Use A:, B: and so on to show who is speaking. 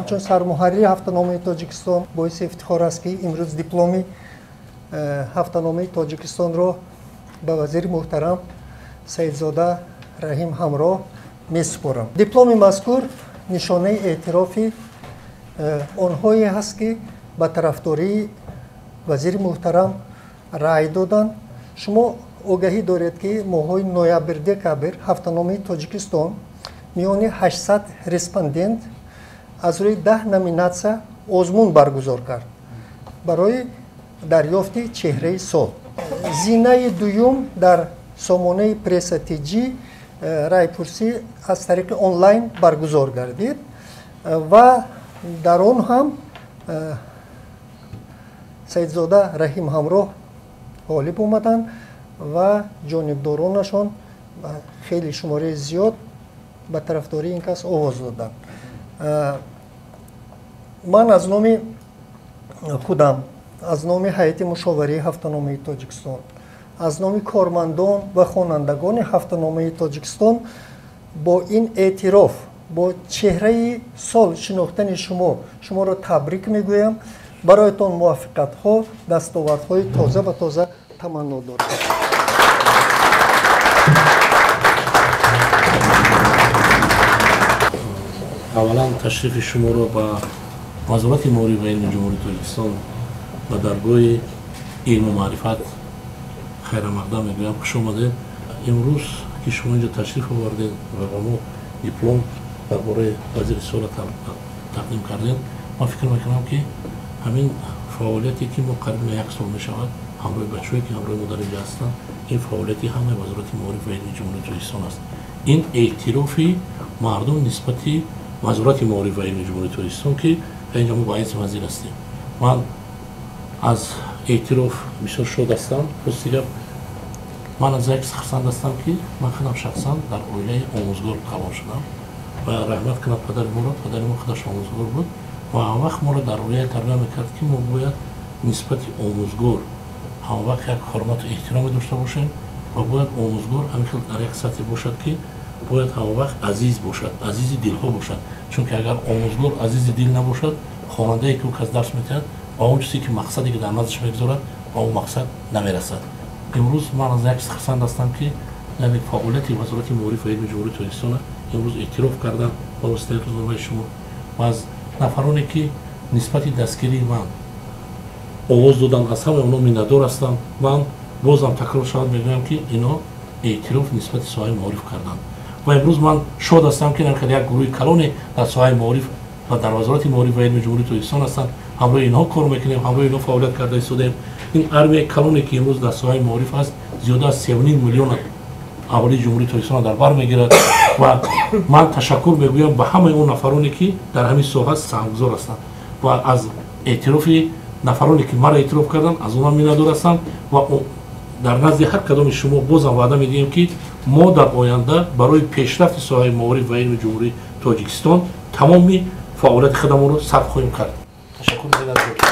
A: ҳамчун сармуҳаррири ҳафтаномаи Тоҷикистон боиси ифтихор аст ки имрӯз дипломи ҳафтаномаи Тоҷикистонро ба вазири муҳтарам Саидзода Раҳим ҳамроҳ месупорам. Дипломи мазкур нишонаи эътирофи онҳое ҳаст ки ба тарафдории вазири муҳтарам раъй доданд. Шумо огаҳӣ доред ки моҳҳои ноябр-декабр ҳафтаномаи Тоҷикистон миёни 800 респондент аз рӯи 10 номинатсия озмун баргузор кард барои дарёфти чеҳраи сол. Зинаи дуюм дар сомонаи пресса-тиҷӣ райпурсӣ аз тариқи онлайн баргузор гардид ва дар он ҳам Саидзода Раҳим ҳамроҳ ғолиб омаданд ва ҷонибдоронашон хеле шумораи зиёд ба тарафдории ин кас овоз доданд. Ман аз номи худам, аз номи ҳайати мушоварии ҳафтаномаи Тоҷикистон, аз номи кормандон ва хонандагони ҳафтаномаи Тоҷикистон бо ин эътироф, бо чеҳраи сол шинохтани шуморо табрик мегӯям. бароятон муваффиқиятҳо, дастовардҳои тоза ва тоза таманно дорам.
B: аввалан ташрифи шуморо ба вазорати маориф ва илми ҷумҳурии Тоҷикистон ба даргоҳи илму маърифат хайрамақдам мегӯям хуш омадед. имрӯз ки шумо инҷо ташриф овардед ва ба мо диплом дар бораи вазири сола тақдим кардед, ман фикр мекунам ки ҳамин фаъолияте ки мо қариб на 1 сол мешавад ҳамроҳи бачаҳое ки ҳамроҳи мо дар инҷо ҳастанд, ин фаъолияти ҳамаи вазорати маориф ва илми ҷумҳурии Тоҷикистон аст. ин эътирофи мардум нисбати вазорати маориф ва илми ҷумҳурии Тоҷикистон ки дар инҷо мо ба айзи вазир ҳастем. ман аз эътироф бисёр шод ҳастам. рости гап, ман аз як хурсанд ҳастам ки ман худам шахсан дар оилаи омӯзгор калон шудам ва раҳмат кунад падари моро. падари мо худаш омӯзгор буд ва ҳам вақт моро дар оила тарбия мекард ки мо бояд нисбати омӯзгор ҳам вақт як ҳурмату эҳтироме дошта бошем ва бояд омӯзгор ҳамихел дар як сатҳе бошад ки бояд ҳам вақт азиз бошад, азизи дилҳо бошад. чунки агар омӯзгор азизи дил набошад, хонандае ки ӯ кас дарс метиҳад ба он чизе ки мақсаде ки дар наздаш мегузорад ба он мақсад намерасад. имрӯз ман аз як хурсанд ҳастам ки як фаъолияти вазорати маориф ва илми ҷумҳурии Тоҷикистон имрӯз эътироф кардан ба воситаи рӯзномаи шумо ва аз нафароне ки нисбати дастгирии ман овоз доданд, аз ҳамаи онҳо миннатдор ҳастам. ман бозам такрор шавад мегӯям ки ино эътироф нисбати соҳаи маориф карданд ва имрӯз ман шод ҳастам ки як гурӯҳи калоне дар соҳаи маориф ва дар вазорати маориф ва илми ҷумҳурии Тоҷикистон ҳастанд. ҳамроҳи инҳо кор мекунем, ҳамроҳи инҳо фаъолият карда истодаем. ин армияи калоне ки имрӯз дар соҳаи маориф аст зиёда аз 3.5 миллион аҳолии ҷумҳурии Тоҷикистон дар бар мегирад ва ман ташаккур мегӯям ба ҳамаи он нафароне ки дар ҳамин соҳа саҳмгузор ҳастанд ва аз эътирофи нафароне ки маро эътироф карданд аз онҳо миннатдор ҳастам ва дар назди ҳар кадоми шумо бозам ваъда медиҳем ки мо дар оянда барои пешрафти соҳаи маориф ва илми ҷумҳурии Тоҷикистон тамоми фаъолияти худамонро сарф хоҳем кард. ташаккур мекунам.